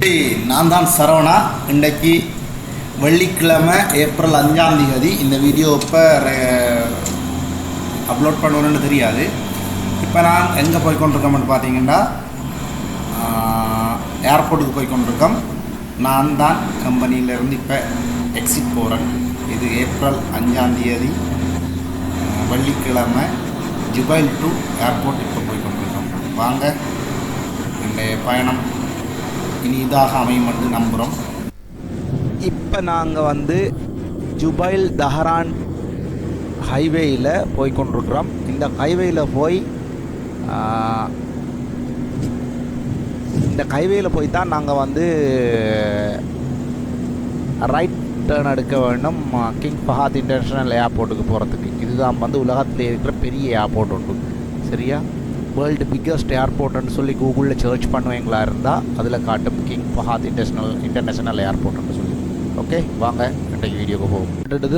நான் தான் சரவணா. இன்றைக்கு வெள்ளிக்கிழமை ஏப்ரல் 5ஆம் தேதி. இந்த வீடியோ இப்போ அப்லோட் பண்ணுவேன்னு தெரியாது. இப்போ நான் எங்கே போய்கொண்டிருக்கோம்னு பார்த்தீங்கன்னா ஏர்போர்ட்டுக்கு போய்கொண்டிருக்கோம். நான் தான் கம்பெனியிலேருந்து இப்போ எக்ஸிட் போகிறேன். இது ஏப்ரல் 5ஆம் தேதி வெள்ளிக்கிழமை ஜுபைல் டு ஏர்போர்ட் இப்போ போய்கொண்டிருக்கோம். வாங்க, என்னுடைய பயணம் இனி இதாக அமையும் என்று நம்புகிறோம். இப்போ நாங்கள் ஜுபைல் தஹரான் ஹைவேயில் போய்கொண்டிருக்கிறோம். இந்த ஹைவேயில் போய் தான் நாங்கள் ரைட் டர்ன் எடுக்க வேண்டும் கிங் ஃபஹத் இன்டர்நேஷ்னல் ஏர்போர்ட்டுக்கு போகிறதுக்கு. இதுதான் உலகத்தில் இருக்கிற பெரிய ஏர்போர்ட் உண்டு. சரியா, வேர்ல்டு பிக்கஸ்ட் ஏர்போர்ட்னு சொல்லி கூகுளில் சர்ச் பண்ணுவீங்களா இருந்தால் அதில் காட்டும் கிங் ஃபஹத் இன்டர்நேஷ்னல் ஏர்போர்ட்னு சொல்லி. ஓகே, வாங்க இன்றைக்கு வீடியோக்கு போகும்.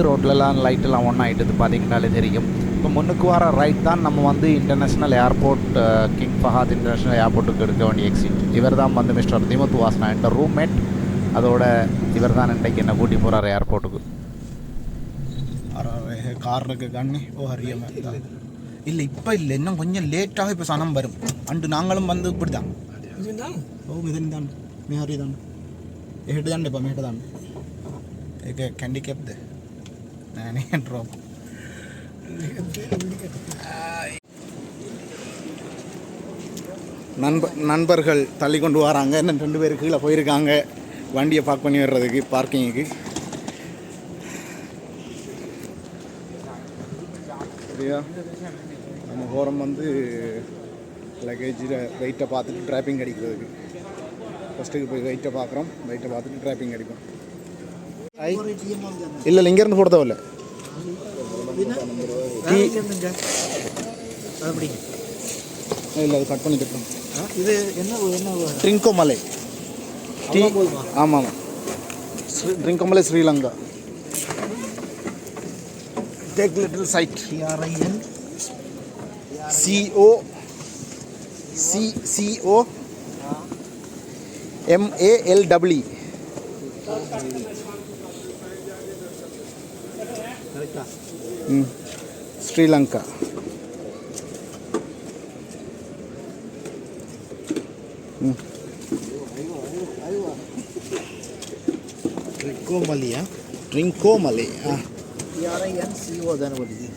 ரோட்லலாம் லைட்டெல்லாம் ஒன்றா ஆகிட்டது பார்த்தீங்கன்னாலே தெரியும். இப்போ முன்னுக்கு வர ரைட் தான் நம்ம international airport king Fahad international ஏர்போர்ட்டுக்கு எடுக்க வேண்டிய எக்ஸிட். இவர் தான் மிஸ்டர் திமுத் வாசனா, என்ற ரூம்மேட். அதோட இவர் தான் இன்றைக்கு என்ன கூட்டி போகிறார் ஏர்போர்ட்டுக்கு. காருக்கு கண்ணி ஓ ஹரியம் இல்லை, இப்போ இல்லை, இன்னும் கொஞ்சம் லேட்டாக இப்போ சனம் வரும். அண்டு நாங்களும் இப்படி தான் ஓ இதன் தான் மிஹரி தான் எட்டு தான் இப்போ மேட்டு தான் கேண்டிகேப் நானே ட்ராப். நண்பர்கள் தள்ளி கொண்டு வராங்க. இன்னும் 2 பேர் கீழே போயிருக்காங்க வண்டியை பார்க் பண்ணி வர்றதுக்கு, பார்க்கிங்குக்கு. சரியா, நம்ம போகிறோம் லக்கேஜில் வெயிட்டை பார்த்துட்டு ட்ராப்பிங் அடிக்கிறதுக்கு. ஃபஸ்ட்டுக்கு போய் வெயிட்டை பார்க்குறோம், வெயிட்டை பார்த்துட்டு ட்ராப்பிங் அடிப்போம். இல்லை இங்கேருந்து போட தேவையில்ல. இல்லை அது கட் பண்ணிட்டு இது என்ன ட்ரிங்கோ மலை. ஆமாம், ட்ரிங்கோ மலை Sri Lanka. Take little site. COMALE. Sri Lanka. Trincomalee. TRINCO தானே வருது.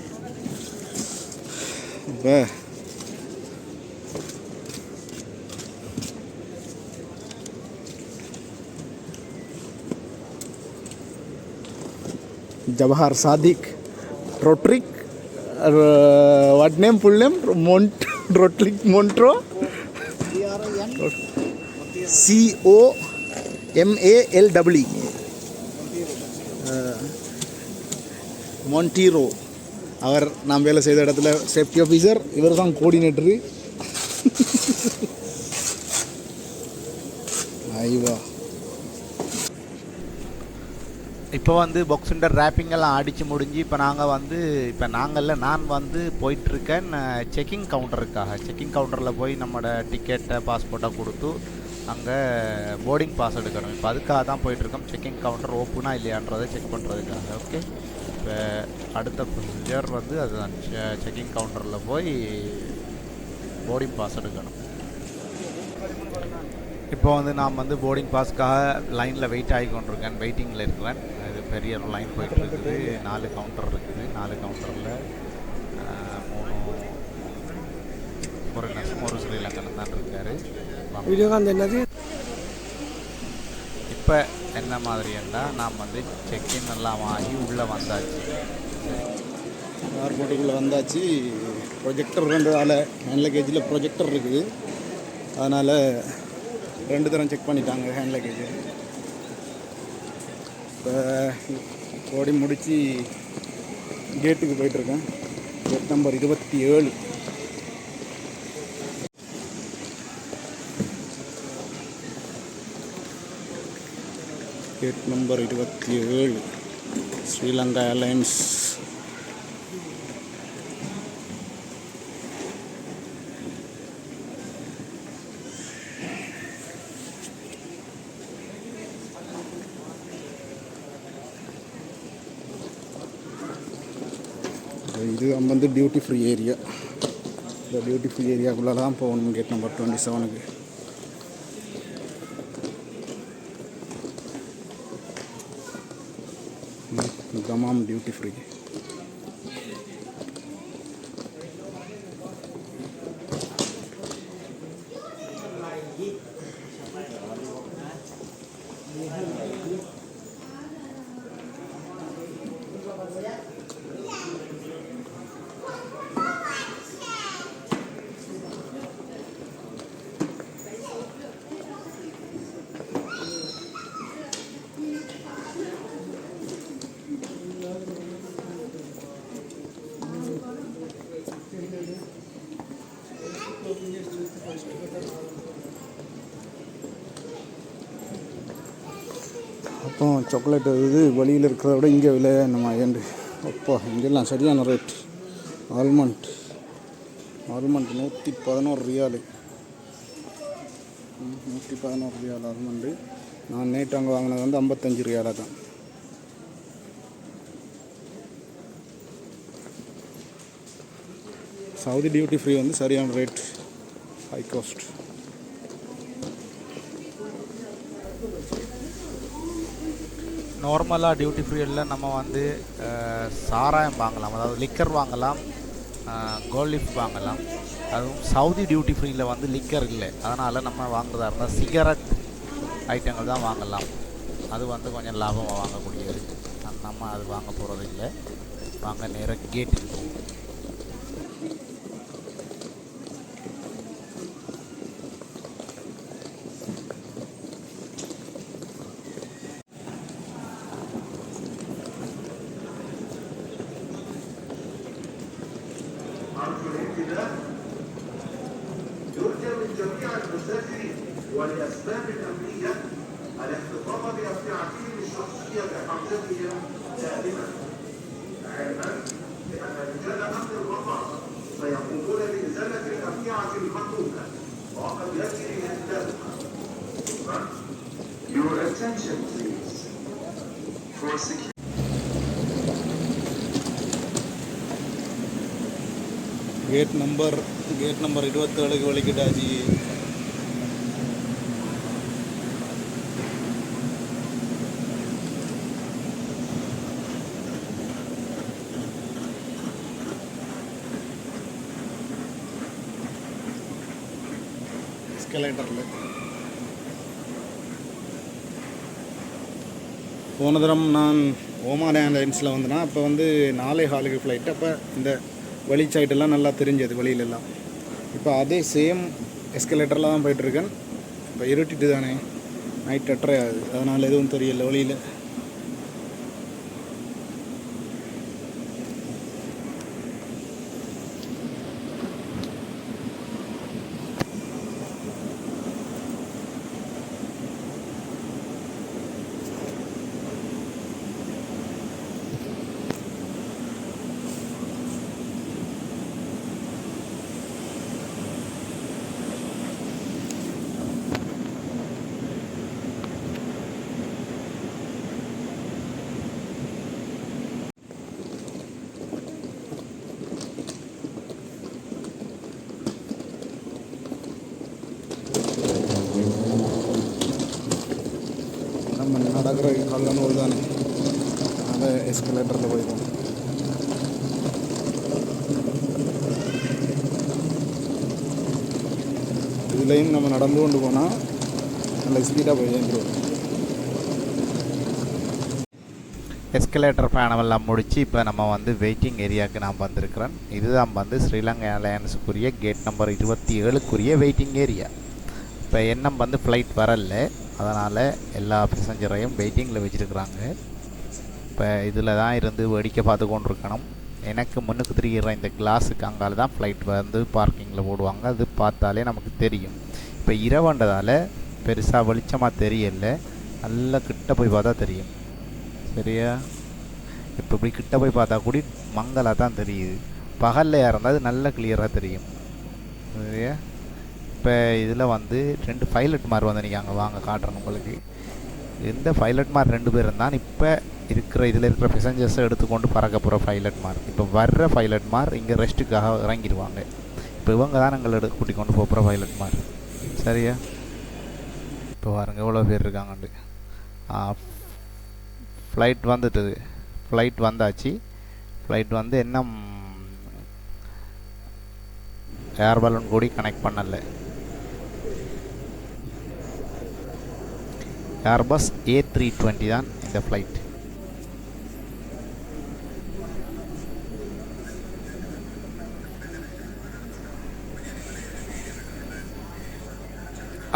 Jawahar Sadiq Rodrick, what name, full name? Rodrick Montro. COMALE. மொன்டீரோ. அவர் நாம் வேலை செய்த இடத்துல சேஃப்டி ஆஃபீஸர். இவர் தான் கோஆர்டினேட்டரு. ஐவா, இப்போ பாக்ஸுண்டர் ரேப்பிங்கெல்லாம் அடித்து முடிஞ்சு இப்போ நாங்கள் நான் போயிட்டுருக்கேன் செக்கிங் கவுண்டருக்காக. செக்கிங் கவுண்டரில் போய் நம்மளோட டிக்கெட்டை பாஸ்போர்ட்டை கொடுத்து அங்கே போர்டிங் பாஸ் எடுக்கணும். இப்போ அதுக்காக தான் போயிட்டுருக்கோம். செக்கிங் கவுண்டர் ஓப்பனா இல்லையான்றதை செக் பண்ணுறதுக்காக. ஓகே, இப்போ அடுத்த ப்ரொசீஜர் அதுதான். செக்கிங் கவுண்டரில் போய் போர்டிங் பாஸ் எடுக்கணும். இப்போ நாம் போர்டிங் பாஸ்க்காக லைனில் வெயிட் ஆகி கொண்டிருக்கேன், வெயிட்டிங்கில் இருக்கிறேன். இது பெரிய ஒரு லைன் போயிட்டுருக்குது. 4 கவுண்டர் இருக்குது. 4 கவுண்டரில் 3 ஒரு ஸ்ரீலங்கன் தான் இருக்கார். என்னது இப்போ என்ன மாதிரின்னா நாம் செக்இன் எல்லாம் ஆகி உள்ளே வந்தாச்சு. ஏர்போர்ட்டுக்குள்ளே வந்தாச்சு. ப்ரொஜெக்டர் 2 ஹேண்ட் லக்கேஜில் ப்ரொஜெக்டர் இருக்குது. அதனால் 2 தரம் செக் பண்ணிட்டாங்க ஹேண்ட் லக்கேஜ். இப்போ ஓடி முடித்து கேட்டுக்கு போயிட்டுருக்கேன். Gate number 27. Gate number 27 Sri Lanka airlines. இது வந்து டியூட்டி ஃப்ரீ ஏரியா. இந்த டியூட்டி ஃப்ரீ ஏரியாக்குள்ளே தான் போகணும். Gate number 27க்கு. தமாம் duty free. அப்போ சாக்லேட் இது வெளியில் இருக்கிறத விட இங்கே விலை நம்ம ஏண்டு அப்பா இங்கெல்லாம் சரியான ரேட். ஆல்மண்ட் 111 ரியாலு. 111 ரியால் ஆல்மண்டு. நான் நேற்று அங்கே வாங்கினது வந்து 55 ரியாலாக தான். சவுதி டியூட்டி ஃப்ரீ வந்து சரியான ரேட், ஹை காஸ்ட். நார்மலாக டியூட்டி ஃப்ரீயில் நம்ம வந்து சாராயம் வாங்கலாம், அதாவது லிக்கர் வாங்கலாம், கோல்ட் லிஃப் வாங்கலாம். அதுவும் சவுதி டியூட்டி ஃப்ரீயில் வந்து லிக்கர் இல்லை. அதனால் நம்ம வாங்குறதா இருந்தால் சிகரெட் ஐட்டங்கள் தான் வாங்கலாம். அது வந்து கொஞ்சம் லாபமாக வாங்கக்கூடியது. நம்ம அது வாங்க போகிறது இல்லை. வாங்க நேராக கேட்டுக்கு போவோம். يرجى من جميع المسافرين ولأسباب أمنية الاحتفاظ بأمتعتهم الشخصية بحوزتهم دائما، علما بأن رجال أمن المطار سيقومون بإزالة الأمتعة المحمولة وقد يجري إهدارها. Your attention please. For security. Gate number 27க்கு வலிக்கிட்டாச்சு. எஸ்கலேட்டரில் போன தரம் நான் ஓமான் ஏர்லைன்ஸில் வந்தேன்னா அப்போ வந்து 4:15 ஃப்ளைட்டு. அப்போ இந்த வெளிச்சைட்டெல்லாம் நல்லா தெரிஞ்சது வெளியிலெல்லாம். இப்போ அதே சேம் எஸ்கலேட்டரில் தான் போயிட்டுருக்கேன். இப்போ இருட்டிட்டு தானே, நைட் 8:30 ஆகுது. அதனால் எதுவும் தெரியல வெளியில். நம்ம நடக்கிற கல்லனூர் தானே, அதை எஸ்கலேட்டரில் போய்ப்போம். இதுலேயும் நம்ம நடந்து கொண்டு போனால் நல்ல ஸ்பீடாக போய் சேர்ந்துருவோம். எஸ்கலேட்டர் பயணமெல்லாம் முடித்து இப்போ நம்ம வந்து வெயிட்டிங் ஏரியாவுக்கு நான் வந்திருக்கிறேன். இதுதான் வந்து Sri Lanka ஏர்லைன்ஸுக்குரிய gate number 27க்குரிய waiting area. இப்போ எண்ணம் வந்து ஃப்ளைட் வரல, அதனால் எல்லா பேசஞ்சரையும் வெயிட்டிங்கில் வச்சுருக்குறாங்க. இப்போ இதில் தான் இருந்து வேடிக்கை பார்த்து கொண்டு இருக்கணும். எனக்கு முன்னுக்கு தெரிகிற இந்த கிளாஸுக்கு அங்கால தான் ஃப்ளைட் வந்து பார்க்கிங்கில் போடுவாங்க. அது பார்த்தாலே நமக்கு தெரியும். இப்போ இரவுன்றதால் பெருசாக வெளிச்சமாக தெரியல, நல்லா கிட்ட போய் பார்த்தா தெரியும். சரியா? இப்போ இப்படி கிட்ட போய் பார்த்தா கூட மங்கலாக தான் தெரியுது. பகலில் இருந்தால் அது நல்ல கிளியராக தெரியும். சரியா? இப்போ இதில் வந்து 2 பைலட் மாதிரி வந்து நீங்கள் அங்கே வாங்க காட்டுறேன் உங்களுக்கு. இந்த பைலட் மாதிரி 2 பேர் இருந்தால் இப்போ இருக்கிற இதில் இருக்கிற பேசஞ்சர்ஸை எடுத்துக்கொண்டு பறக்க போகிற பைலட் மார். இப்போ வர்ற பைலட் மார் இங்கே ரெஸ்ட்டுக்காக இறங்கிடுவாங்க. இப்போ இவங்க தான் எங்களை கூட்டிக் கொண்டு போகிற பைலட் மார். சரியா? இப்போ பாருங்க எவ்வளோ பேர் இருக்காங்கண்டு. ஃப்ளைட் வந்துட்டுது. ஃப்ளைட் வந்தாச்சு. ஃப்ளைட் வந்து என்ன ஏர் பலூன் கூடி கனெக்ட் பண்ணலை. ஏர்பஸ் A320 தான் இந்த ஃப்ளைட்.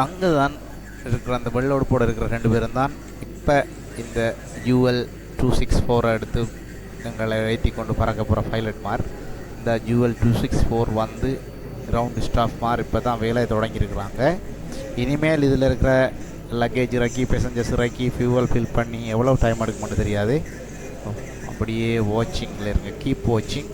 அங்கே தான் இருக்கிற அந்த வெள்ளோடு போட இருக்கிற 2 பேரும் தான் இப்போ இந்த UL264 எடுத்து எங்களை ஏற்றி கொண்டு பறக்க போகிற பைலட் மார். இந்த UL264 வந்து கிரவுண்ட் ஸ்டாஃப் மார் இப்போ தான் வேலையை தொடங்கியிருக்கிறாங்க. இனிமேல் இதில் இருக்கிற லக்கேஜ் இறக்கி பேசஞ்சர்ஸ் இறக்கி ஃபியூவல் ஃபில் பண்ணி எவ்வளோ டைம் எடுக்குமென்னு தெரியாது. அப்படியே வாட்சிங்கில் இருங்க. கீப் வாட்சிங்.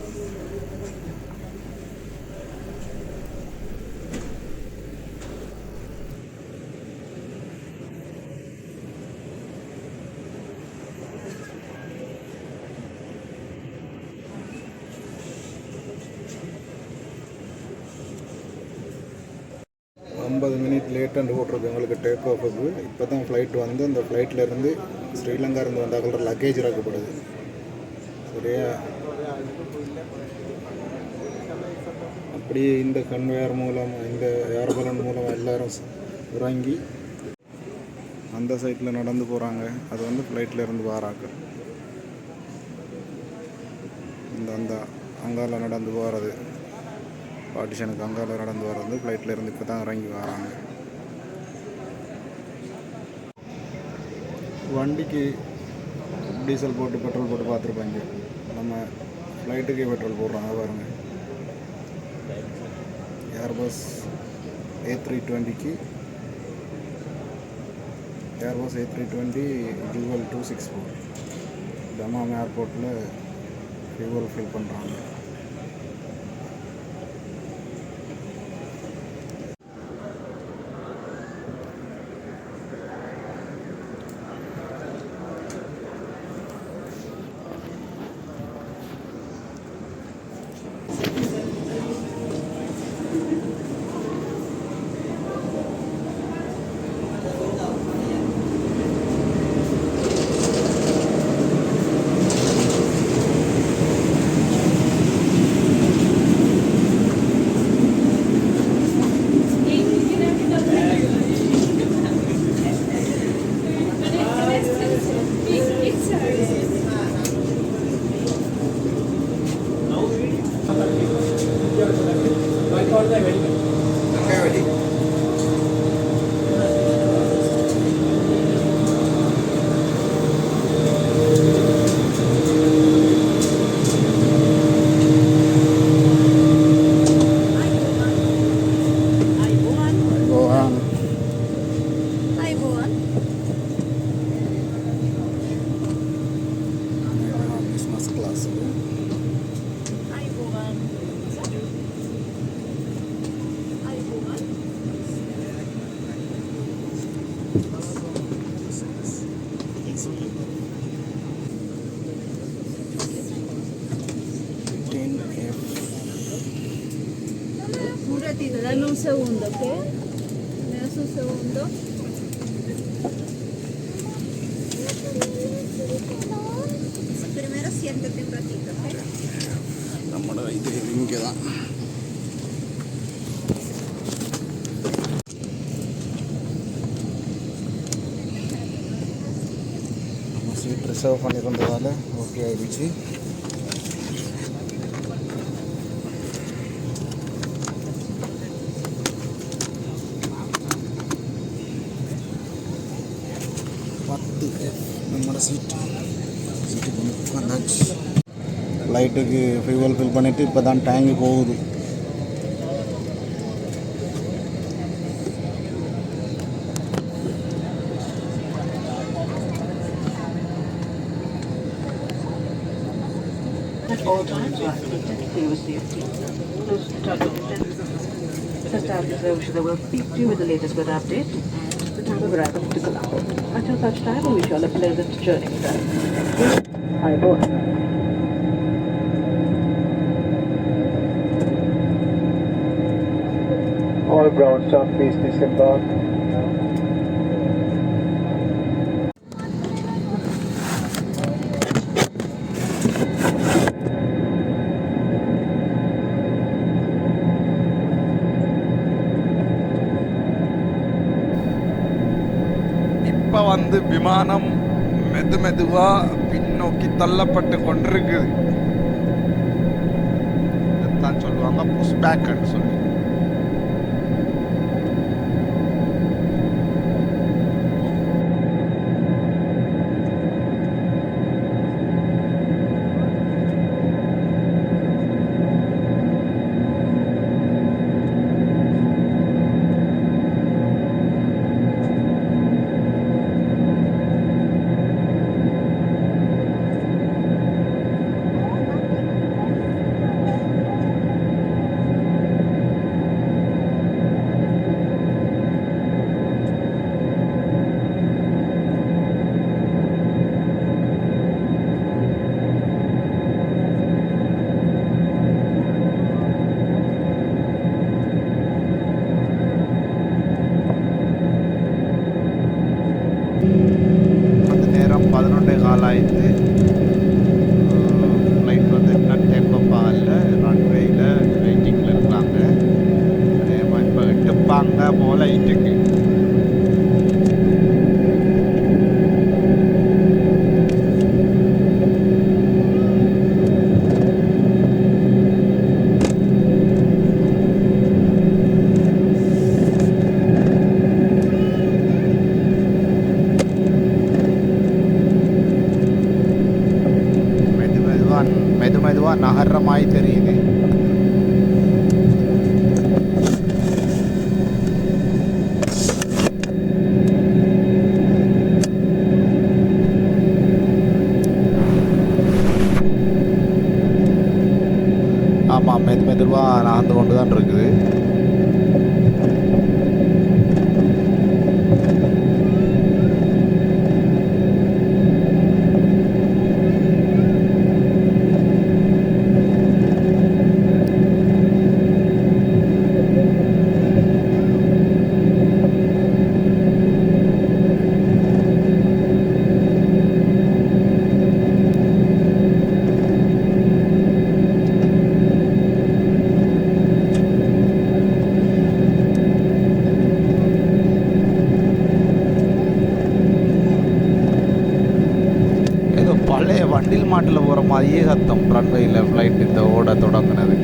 மினிட் லேட்டாக போட்டிருக்கு எங்களுக்கு டேக் ஆஃபுக்கு. இப்போ தான் ஃப்ளைட் வந்து அந்த ஃப்ளைட்லேருந்து ஸ்ரீலங்கா இருந்து வந்தாக்கிற லக்கேஜ் இறக்கப்படுது. சரியா? அப்படியே இந்த கன்வேயர் மூலம் இந்த ஏர் பலூன் மூலம் எல்லோரும் இறங்கி அந்த சைட்டில் நடந்து போகிறாங்க. அது வந்து ஃப்ளைட்டில் இருந்து வாராங்க. அந்த அங்கால நடந்து போகிறது, பார்ட்டிஷனுக்கு அங்கால நடந்து வர்றது ஃப்ளைட்டில் இருந்து இப்போ தான் இறங்கி வராங்க. வண்டிக்கு டீசல் போட்டு பெட்ரோல் போட்டு பார்த்துருப்பாங்க. நம்ம ஃப்ளைட்டுக்கே பெட்ரோல் போடுறாங்க பாருங்கள். ஏர்பஸ் A320க்கு ஏர்பஸ் A320 UL264 தமாம் ஏர்போர்ட்டில் ஃபியூவல் ஃபில் பண்ணுறாங்க. Un ratito, dame un segundo, ¿ok? ¿Me das un segundo? Primero siéntate un ratito, ¿ok? നമ്മുടെ ഇത് ഇങ്ങനെതാണ്. சீட் ரிசர்வ் பண்ணியிருந்ததால் ஓகே ஆகிடுச்சு. നമ്മുടെ சீட்டுக்கு வந்தாச்சு. ஃப்ளைட்டுக்கு ஃபியூவல் ஃபில் பண்ணிவிட்டு இப்போ தான் டேங்கு போகுது. At all times, you are protected to your safety. Close to target descent. The staff reserve will speak to you with the latest weather update and the time. of arrival to Colombo. Until such time, we wish you all a pleasant journey with us. Hi, boy. All ground staff, please disembark. இப்போ வந்து விமானம் மெதுவாக பின்னோக்கி தள்ளப்பட்டு கொண்டிருக்குது. இதைத்தான் சொல்லுவாங்க push பேக்னு சொல்லி. நேரம் 11:15 ஆயிடுது. ஃப்ளைட் வந்து இன்னும் டேக் ஆஃப் ஆகல. ரன்வேயில் வெயிட்டிங்கில் இருக்கிறாங்க. அதேமா இப்போ எட்டுப்பாங்க போல் ஐட்டுக்கு. மெதுவாக நகர்ற மாதிரி தெரியுது. ஆமாம், மெதுவாக நகர்ந்து கொண்டு தான் இருக்குது. பழைய வண்டில் மாட்டில் போகிற மாதிரியே சத்தம் ரன்வேயில் ஃப்ளைட் இந்த ஓட தொடங்கினது.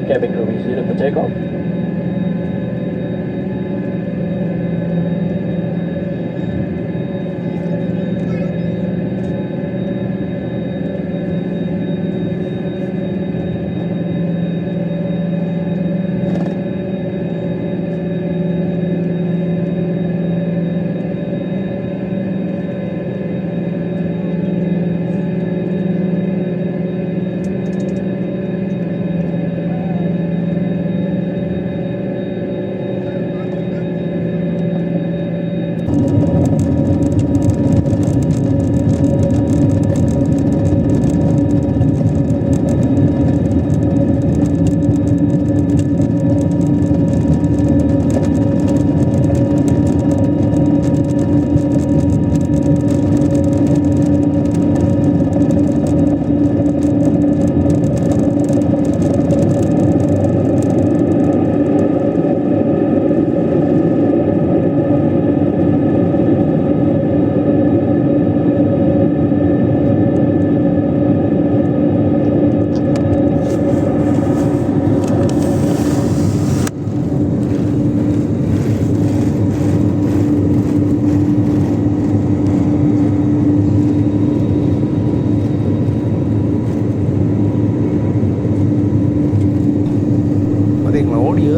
Cabin crew is ready for takeoff.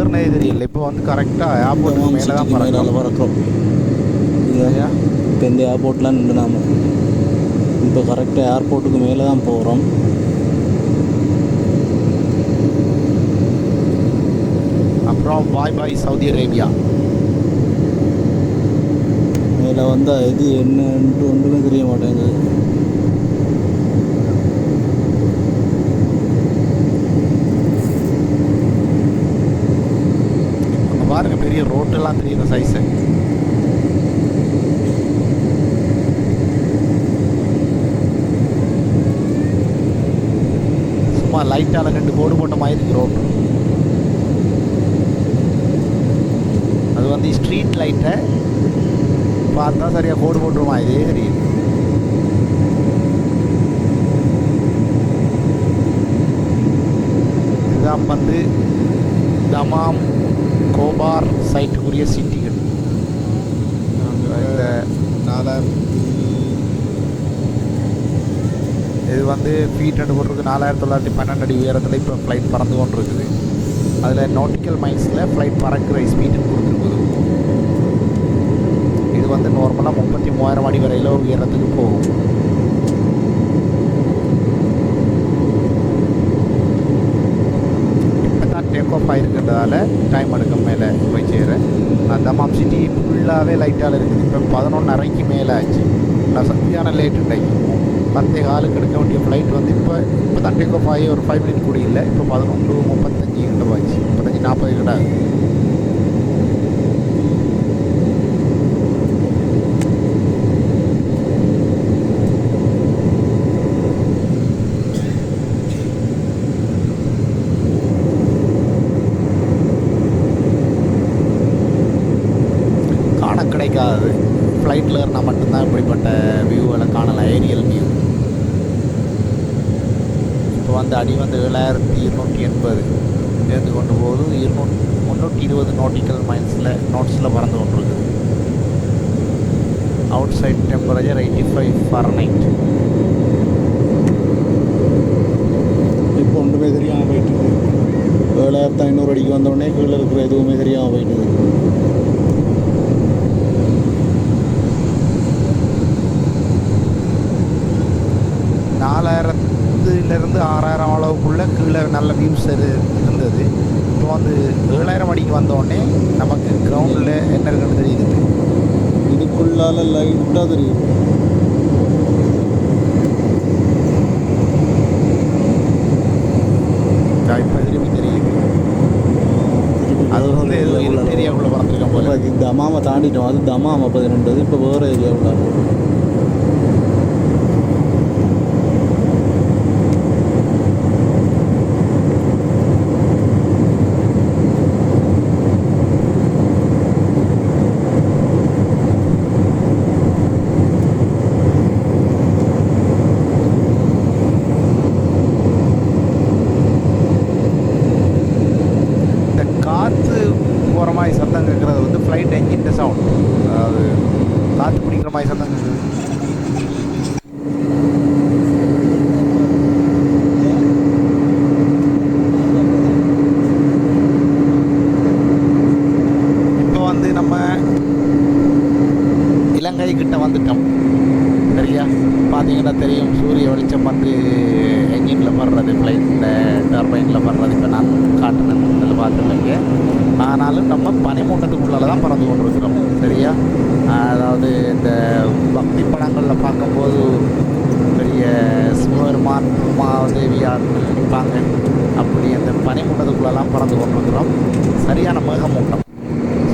ஏறினே தெரியல. இப்போ வந்து கரெக்டாக ஏர்போர்ட்டுக்கு மேலே தான் பறக்கிறோம். பறக்கிறோம். இப்போ இந்த ஏர்போர்ட்லாம் நின்று நாம இப்போ கரெக்டாக ஏர்போர்ட்டுக்கு மேலே தான் போகிறோம். அப்புறம் பாய் பாய் சவுதி அரேபியா. மேலே வந்தால் எது என்னன்ட்டு ஒன்றுமே தெரிய மாட்டேங்குது. அங்கே பாருங்க பெரிய ரோட்டெல்லாம் தெரியுது சைஸு. சும்மா லைட்டால் 2 கோடு போட்ட மாதிரி இருக்கு ரோட்டு. அது வந்து ஸ்ட்ரீட் லைட்டை பார்த்தா சரியாக கோடு போட்டுருமா இதே தெரியுது. இதுதான் வந்து தமாம் கோபார் சைட்டுக்குரிய சிட்டிகள். இந்த 4000 இது வந்து ஃபீட் ரெண்டு போட்டிருக்கு. 4912 அடி உயரத்தில் இப்போ ஃப்ளைட் பறந்து கொண்டு இருக்குது. அதில் நாட்டிக்கல் மைல்ஸில் ஃப்ளைட் பறக்கிற ஸ்பீடுன்னு கொடுத்துருக்குது. இது வந்து நார்மலாக 33,000 அடி வரையில் உயரத்துக்கு போகும். இப்போ தான் டேக் ஆஃப் ஆகிருக்கிறதால டைம் எடுக்கும் மேலே போய் சேர. தமாம் சிட்டி ஃபுல்லாகவே லைட்டால் இருக்குது. இப்போ 11:30க்கு மேலே ஆச்சு. நான் சரியான லேட் இன்றைக்கு 10:15 எடுக்க வேண்டிய ஃப்ளைட் வந்து இப்போ தான் டேக் ஆஃப் ஆகி ஒரு 5 மினிட் கூட இல்லை. இப்போ 11:35 கிட்ட ஆச்சு. 35-40 கிட்ட ஆகுது. காண கிடைக்காது. ஃப்ளைட்டில் இருந்தால் மட்டும்தான் இப்படிப்பட்ட வியூவில் காணலாம். Ariel view. இப்போ வந்து அடி வந்து 7280 சேர்ந்து கொண்டு போகுது. 320 நாட்டிக்கல் நோட்ஸில் பறந்து கொண்டு இருக்குது. Outside temperature 85 Fahrenheit. இப்போ ஒன்றுமே தெரியாமல் போயிட்டுது. 7500 அடிக்கு வந்தோடனே கீழே இருக்கிற எதுவுமே தெரியாமல் போயிட்டுது. இருந்து 6000 அளவுக்குள்ளே கீழே நல்ல வியூஸ் இருந்தது. இப்போ வந்து 7000 அடிக்கு வந்தோடனே நமக்கு கிரவுண்டில் என்ன இருக்குன்னு தெரியுது. இதுக்குள்ளால லைட்டாக தெரியும். இப்போ திரும்பி தெரியுது. அது வந்து ஏதோ ஏரியாவுக்குள்ளே பறந்துருக்கோம் போல. தமாமை தாண்டிட்டோம். அது தமாம் 12. இப்போ வேறு ஏரியாவுக்குள்ள. சத்தம் கேட்குறது வந்து ஃப்ளைட் என்ஜின் சவுண்ட். அதாவது காற்று பிடிக்கிற மாதிரி சத்தம் கேட்குது. இப்போ வந்து நம்ம இலங்கை கிட்ட வந்துட்டோம். சரியா பார்த்தீங்கன்னா தெரியும். சூரிய வெளிச்சம் வந்து என்ஜினில் படுறது, ஃப்ளைட்டில் டர்பைனில் படுறது. இப்போ நான் காட்டினேன் அதில் பார்த்துருக்கீங்க. ஆனாலும் நம்ம பனிமூட்டத்துக்குள்ளால தான் பறந்து கொண்டிருக்கிறோம். சரியா அதாவது இந்த பக்தி படங்களில் பார்க்கும்போது பெரிய சிவபெருமான் உமாதேவியார் நிற்பாங்க. அப்படி அந்த பனிமூட்டத்துக்குள்ளெல்லாம் பறந்து கொண்டிருக்கிறோம். சரியான மேகமூட்டம்.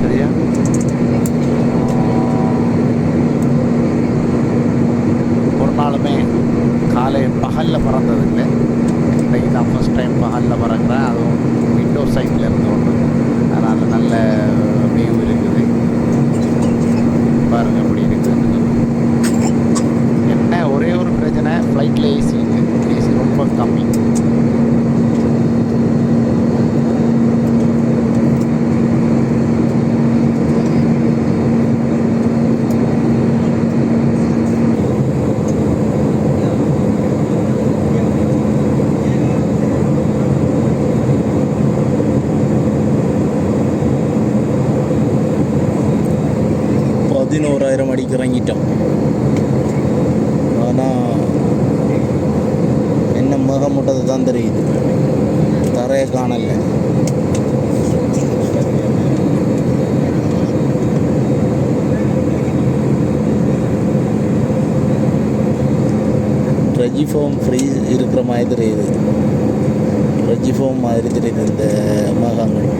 சரியா ஒரு நாளுமே பகலில் பறந்ததில்லை. இன்றைக்கு தான் ஃபஸ்ட் டைம் பகலில் பறக்கிறேன். அதுவும் விண்டோ சைட்டில் இருந்து ஒன்று. அதனால் நல்ல வியூ இருக்குது. பாருங்கள் எப்படி இருக்குது. என்ன ஒரே ஒரு பிரச்சனை, ஃப்ளைட்டில் ஏசி ரொம்ப கம்மி. அடிக்க இறங்கிட்டோம். ஆனால் என்ன மேகமூட்டத்தை தான் தெரியுது, தரையை காணலை. ரெஜிஃபோம் ஃப்ரீ இருக்கிற மாதிரி தெரியுது, ரெஜிஃபோம் மாதிரி தெரியுது இந்த மேகங்கள்.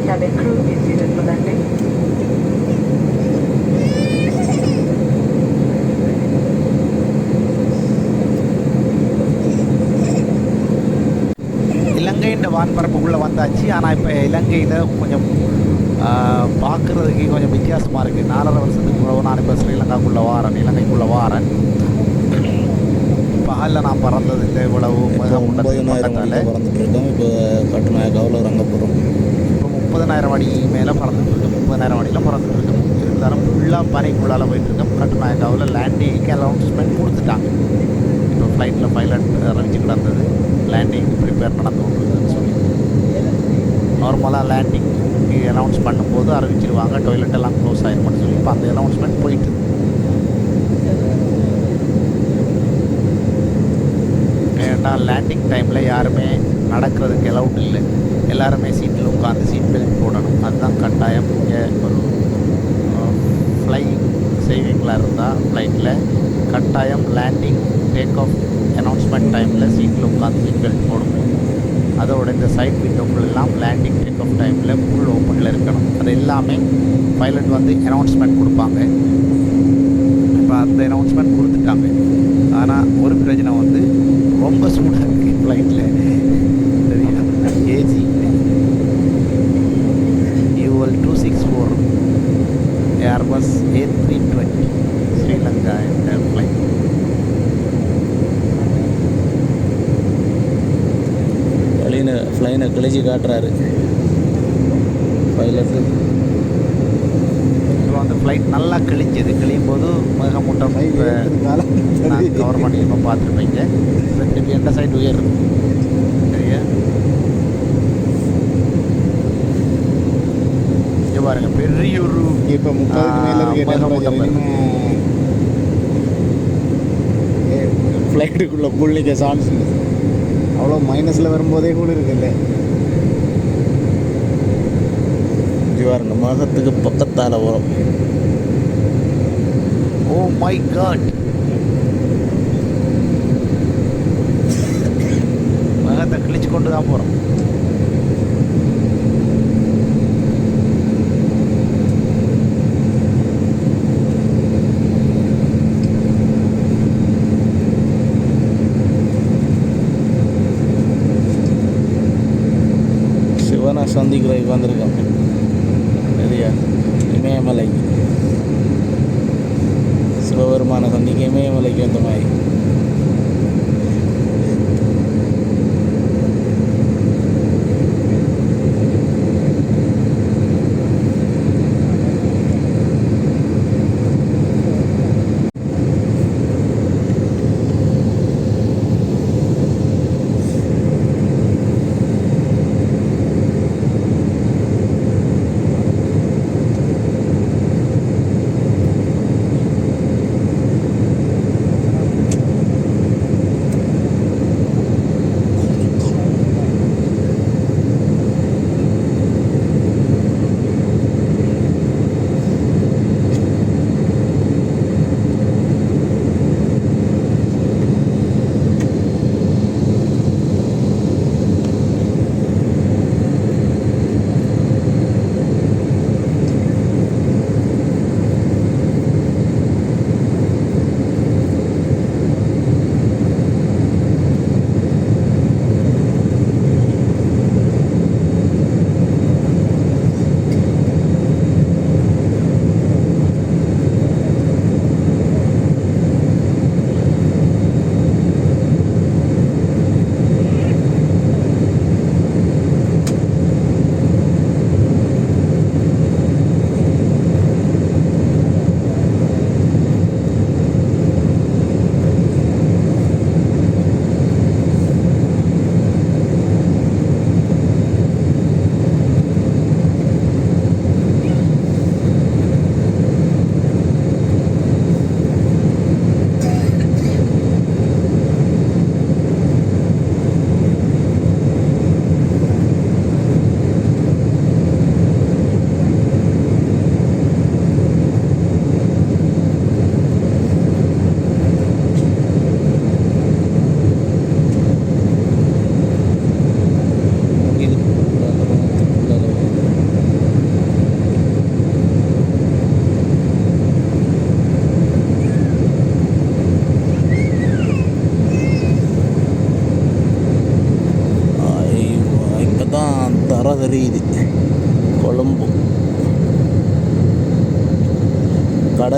Cabin crew is seated for landing. இலங்கையின் வான்பரப்புக்குள்ளே வந்தாச்சு. ஆனால் இப்போ இலங்கையில் கொஞ்சம் பார்க்குறதுக்கு கொஞ்சம் வித்தியாசமாக இருக்குது. 4.5 வருஷத்துக்கு பிறகு நான் இப்போ ஸ்ரீலங்காக்குள்ளே வாரேன், இலங்கைக்குள்ளே வாரேன். பகலில் நான் பறந்தது இல்லை இவ்வளவு. 9,000 பறந்துட்டு இருக்கோம். இப்போ கட்டுநாயக்காவில் இறங்க போகிறோம். இப்போ 30,000 அடி மேலே பறந்துட்டுருக்கோம், 30,000 அடியில் பறந்துட்டுருக்கோம். இருந்தாலும் ஃபுல்லாக பனிக்குள்ளால் போயிட்டுருக்கோம். கட்டுநாயக்காவில் லேண்டிங்க்கு அனௌன்ஸ்மெண்ட் கொடுத்துட்டாங்க. இப்போ ஃப்ளைட்டில் பைலட் அறிவிச்சு கிடந்தது லேண்டிங் ப்ரிப்பேர் நடந்து கொண்டிருக்குதுன்னு சொல்லி. நார்மலாக லேண்டிங் அனௌன்ஸ் பண்ணும்போது அறிவிச்சிருவாங்க டாய்லெட் எல்லாம் க்ளோஸ் ஆகிருமான்னு சொல்லி. இப்போ அந்த அனௌன்ஸ்மெண்ட் போயிட்டு ஏன்னா லேண்டிங் டைமில் யாருமே நடக்கிறதுக்கு அலவுட் இல்லை. எல்லாருமே சீட்டில் உட்காந்து சீட் பெல்ட் போடணும். அதுதான் கட்டாயம். இங்கே ஒரு ஃப்ளையிங் சேவிங்கில் இருந்தால் ஃப்ளைட்டில் கட்டாயம் லேண்டிங் டேக் ஆஃப் அனௌன்ஸ்மெண்ட் டைமில் சீட்டில் உட்காந்து சீட் பெல்ட் போடணும். அதோட இந்த சைட் விண்டோக்குள்ளெல்லாம் லேண்டிங் டேக் ஆஃப் டைமில் ஃபுல் ஓப்பனில் இருக்கணும். அது எல்லாமே பைலட் வந்து அனௌன்ஸ்மெண்ட் கொடுப்பாங்க. இப்போ அந்த அனௌன்ஸ்மெண்ட் கொடுத்துட்டாங்க. ஆனால் ஒரு பிரச்சனை வந்து ரொம்ப சூடாக இருக்குது ஃப்ளைட்டில். சரியா, AG UL 264 Airbus A320 Sri Lanka இந்த ஃப்ளைட். ஃப்ளைனை கிழிச்சு காட்டுறாரு பைலட்டு. இப்போ அந்த ஃப்ளைட் நல்லா கிழிஞ்சது. கிழியும் போது மேகமூட்டம் நான் கவர் பண்ணி இப்போ பார்த்துருப்பீங்க. ரெண்டுக்கு எந்த சைடு உயருது சரியா. இங்கே பாருங்கள், பெரிய ஒரு இப்போ 30 மேகமூட்டம் ஃப்ளைட்டுக்குள்ளே புள்ளிக்க சான்ஸ் இல்லை. அவ்வளோ மைனஸில் வரும்போதே கூட இருக்குல்ல. ஜிவார் மகத்துக்கு பக்கத்தால் வரும். ஓ மை காட், மகத்தை கிழிச்சு கொண்டு தான் போகிறோம். சிவனை சந்திக்கிறதுக்கு வந்திருக்கோம். சரியா, இமயமலைக்கு சிவபெருமான சந்திக்க இமயமலைக்கு வந்த மாதிரி.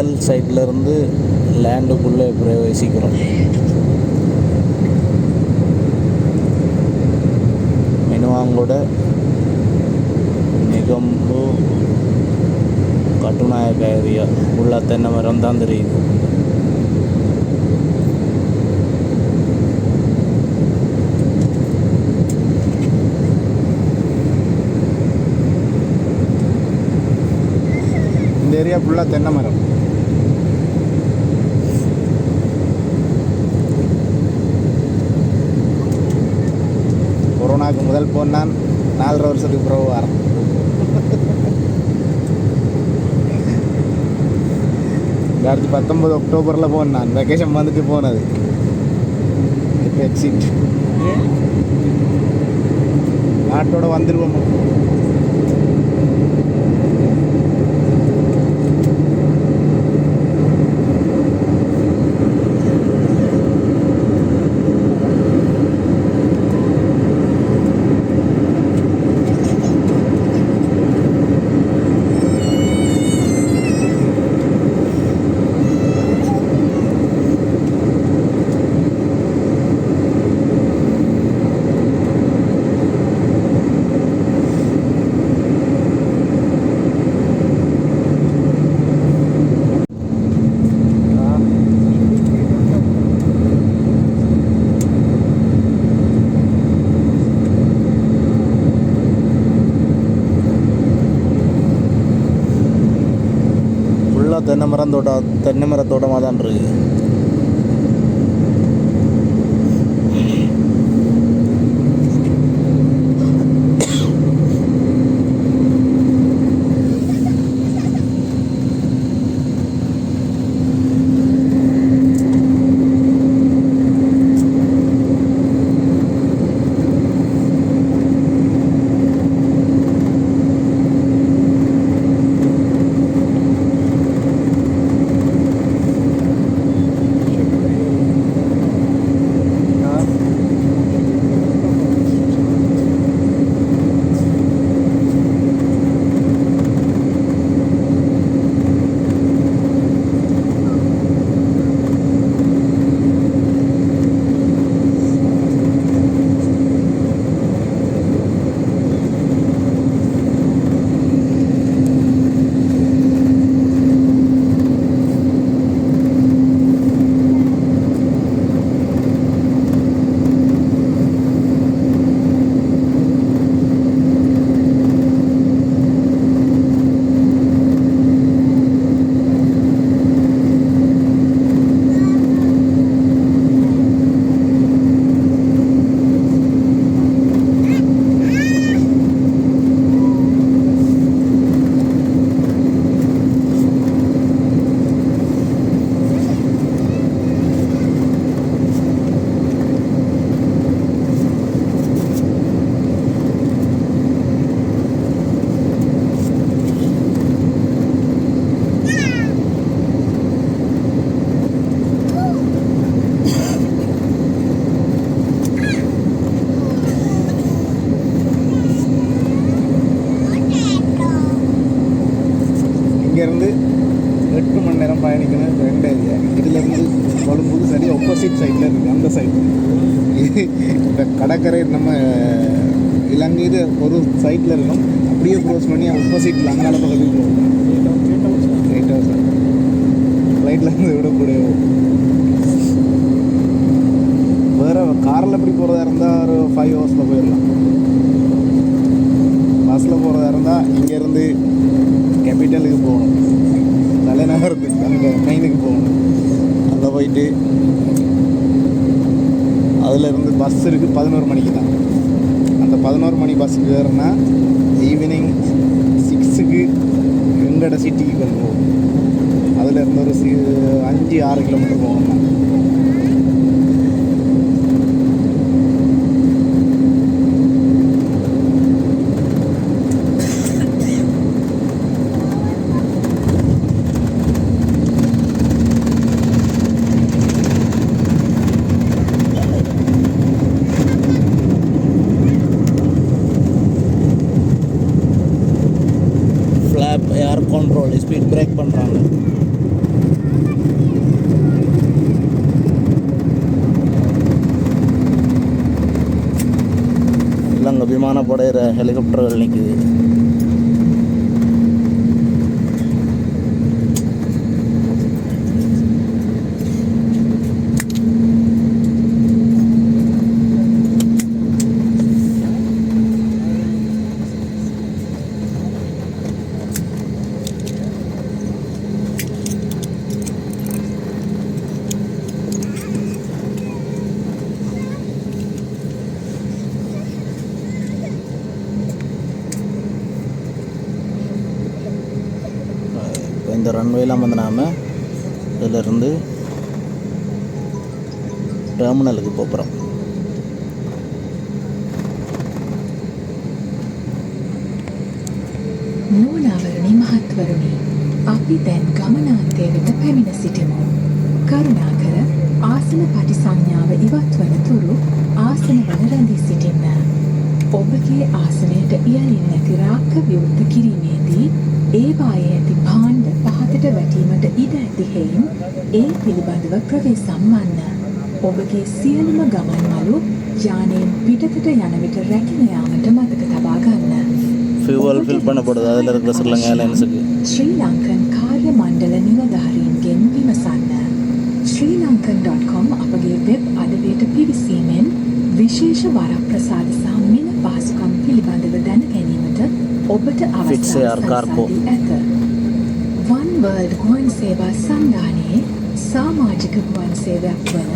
கடல் சைடில் இருந்து லேண்டுக்குள்ளே பிரவேசிக்கிறோம். மினுவாங்கோட நிகம்பு கட்டுநாயக்க ஏரியா உள்ள தென்னை மரம் தான் தெரியுது. இந்த ஏரியா ஃபுல்லாக தென்னை மரம். கொரோனாவுக்கு முதல் போனான் 4.5 வருஷத்துக்கு பிறகு வரேன். அடுத்து 19 அக்டோபரில் போனான், வெக்கேஷன் வந்துட்டு போனது. இப்போ எக்ஸிட் நாட்டோட வந்துடுவோம். தென்னை மரத்தோட்டமாக தான் இருக்குது. இங்கேருந்து 8 மணி நேரம் பயணிக்கணும். 2 ஏரியா இதுலேருந்து கொழும்புக்கு சரியாக ஆப்போசிட் சைடில் இருக்குது. அந்த சைடு இப்போ கடற்கரை நம்ம இலங்கையில் ஒரு சைட்டில் இருக்கும். அப்படியே க்ரோஸ் பண்ணி ஆப்போசிட்டில் அங்கால பக்கத்துக்கு போகும். 8 ஹவர்ஸ் ஃப்ளைட்டில் இருந்து விடக்கூடிய. வேறு காரில் எப்படி போகிறதா இருந்தால் ஒரு 5 ஹவர்ஸில் போயிடலாம். பஸ்ஸில் போகிறதா இருந்தால் இங்கேருந்து கேபிட்டலுக்கு போகணும், தலைநகரத்துக்கு அங்கே மெயினுக்கு போகணும். அங்கே போயிட்டு அதிலேருந்து பஸ் இருக்குது 11 மணிக்கு தான். அந்த 11 மணி பஸ்ஸுக்கு ஏறுனா ஈவினிங் 6க்கு எங்கட சிட்டிக்கு கொண்டு போகும். அதிலேருந்து ஒரு 5-6 கிலோமீட்டர் போகணும். ஏர் கண்ட்ரோல் ஸ்பீட் பிரேக் பண்ணுறாங்க. விமானப்படையிற ஹெலிகாப்டர்கள் நிற்குது. இந்த ரன்வேலாம் வந்து நாம் இதிலிருந்து டெர்மினலுக்கு போகிறோம். නෝනවරණි මහත්වරුනි අපි දැන් ගමනාන්තය වෙත පැමිණ සිටිමු. කරුණාකර ආසන පටිසංඥාව ඉවත් වන තුරු ආසනවල රැඳී සිටින්න. ඔබගේ ආසනයට ඉහළින් නැති රාක්ක විවෘත කිරීමේදී ඒවායේ ඇති භාණ්ඩ පහතට වැටීමට ඉඩ ඇති හේයින් ඒ පිළිබඳව ප්‍රවේශම් වන්න. ඔබගේ සියලුම ගමන් මළු යානයෙන් පිටතට යන විට රැගෙන යාමට මතක තබා ගන්න. ஃபியூவல் ஃபில் பண்ணப்படுது அதில் இருக்கிற ஸ்ரீலங்கா ஏர்லைன்ஸுக்கு. ශ්‍රී ලංකන් කාර්ය මණ්ඩල නිලධාරීන්ගෙන් විමසන්න. srilankan.com අපගේ වෙබ් අඩවියට පිවිසීමෙන් විශේෂ වරප්‍රසාද සහ මෙන පහසුකම් පිළිබඳව දැන ගැනීමට ඔබට අවස්ථාව සලසා ඇත. One World ගුවන් සේවා සංධානයේ සමාජික ගුවන් සේවයක් වන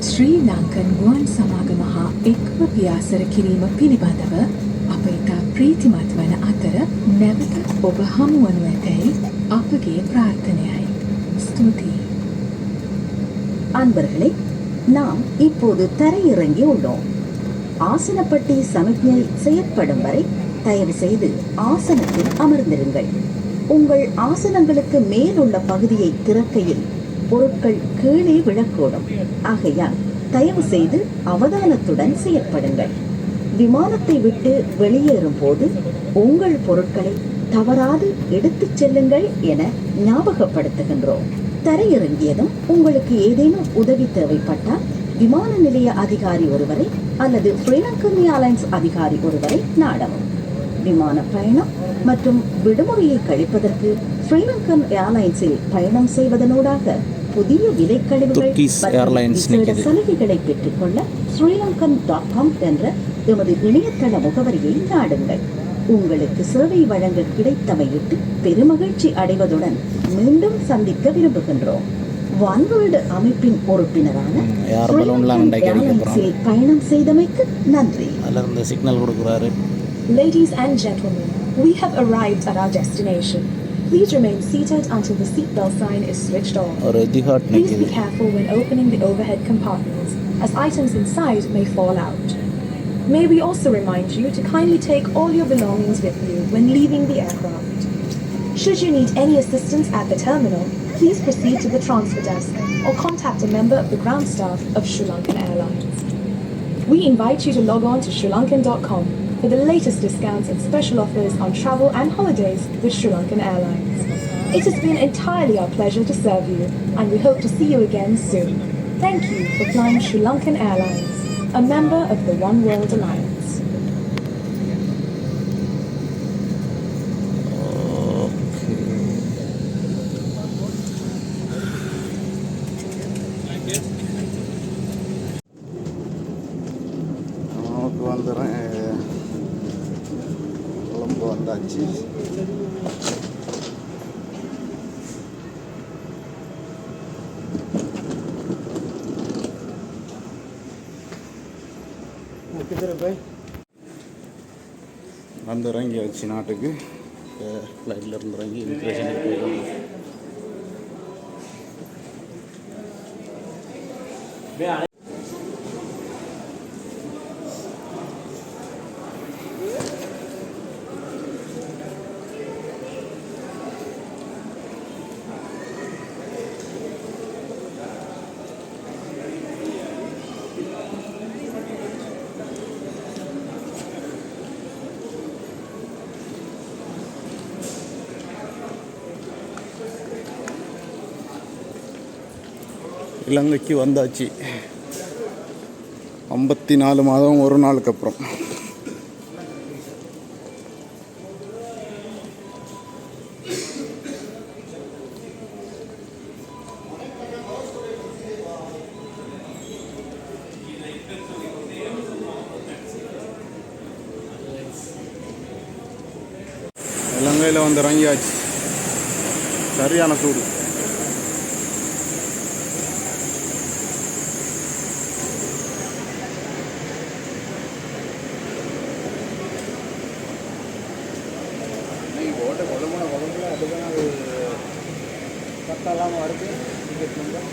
ශ්‍රී ලංකන් ගුවන් සමාගම හා එක්ව පියාසර කිරීම පිළිබඳව අප ඉතා ප්‍රීතිමත් වන අතර නැවතත් ඔබ හමුවනු ඇතැයි අපගේ பிரார்த்தனையாய். ஸ்துதி. அன்பர்களே, நாம் இப்போது தரையிறங்கி உள்ளோம். ஆசனப்பட்டி சமிக்ஞை செயற்படும் வரை தயவு செய்து ஆசனத்தில் அமர்ந்திருங்கள். உங்கள் ஆசனங்களுக்கு மேல் உள்ள பகுதியை திறக்கையில் பொருட்கள் கீழே விழக்கூடும். ஆகையால் தயவு செய்து அவதானத்துடன் செயற்படுங்கள். விமானத்தை விட்டு வெளியேறும் போது உங்கள் பொருட்களை தவறாது எடுத்துச் செல்லுங்கள் என ஞாபகப்படுத்துகின்றோம். தரையிறங்கியதும் உங்களுக்கு ஏதேனும் உதவி தேவைப்பட்டால் விமான நிலைய அதிகாரி ஒருவரை அல்லது ஸ்ரீலங்கன் ஏர்லைன்ஸ் அதிகாரி ஒருவரை நாடவும். விமான பயணம் மற்றும் விடுமுறையை கழிப்பதற்கு ஸ்ரீலங்கன் ஏர்லைன்ஸில் பயணம் செய்வதனூடாக புதிய விலைக்கழிவுகள் மற்றும் சலுகைகளை பெற்றுக்கொள்ள srilankan.com என்ற எமது இணையதள முகவரியை நாடுங்கள். உங்களுக்கு சேவை வழங்க கிடைத்தமையிட்டு பெருமகிழ்ச்சி அடைவதுடன் மீண்டும் சந்திக்க விரும்புகின்றோம். வான்வேர்ல்டு அமைப்பின் உறுப்பினரான பயணம் செய்தமைக்கு நன்றி. Ladies and gentlemen, we have arrived at our destination. Please remain seated until the seatbelt sign is switched on. Please be careful when opening the overhead compartments, as items inside may fall out. May we also remind you to kindly take all your belongings with you when leaving the aircraft. Should you need any assistance at the terminal, please proceed to the transfer desk or contact a member of the ground staff of Sri Lankan Airlines. We invite you to log on to srilankan.com for the latest discounts and special offers on travel and holidays with Sri Lankan Airlines. It has been entirely our pleasure to serve you, and we hope to see you again soon. Thank you for flying Sri Lankan Airlines, a member of the One World Alliance. Colombo வந்தாச்சு. வந்து இறங்கியாச்சு நாட்டுக்கு. ஃப்ளைட்டில் இருந்து இறங்கி இமிக்ரேஷனுக்கு போயிடும். இலங்கைக்கு வந்தாச்சு. 54 மாதம் ஒரு நாளுக்கு அப்புறம். இலங்கையில் வந்து இறங்கியாச்சு. சரியான சூடு. கொழும்புல அதுக்கான கட்டெல்லாம் வருது டிக்கெட் நம்பர்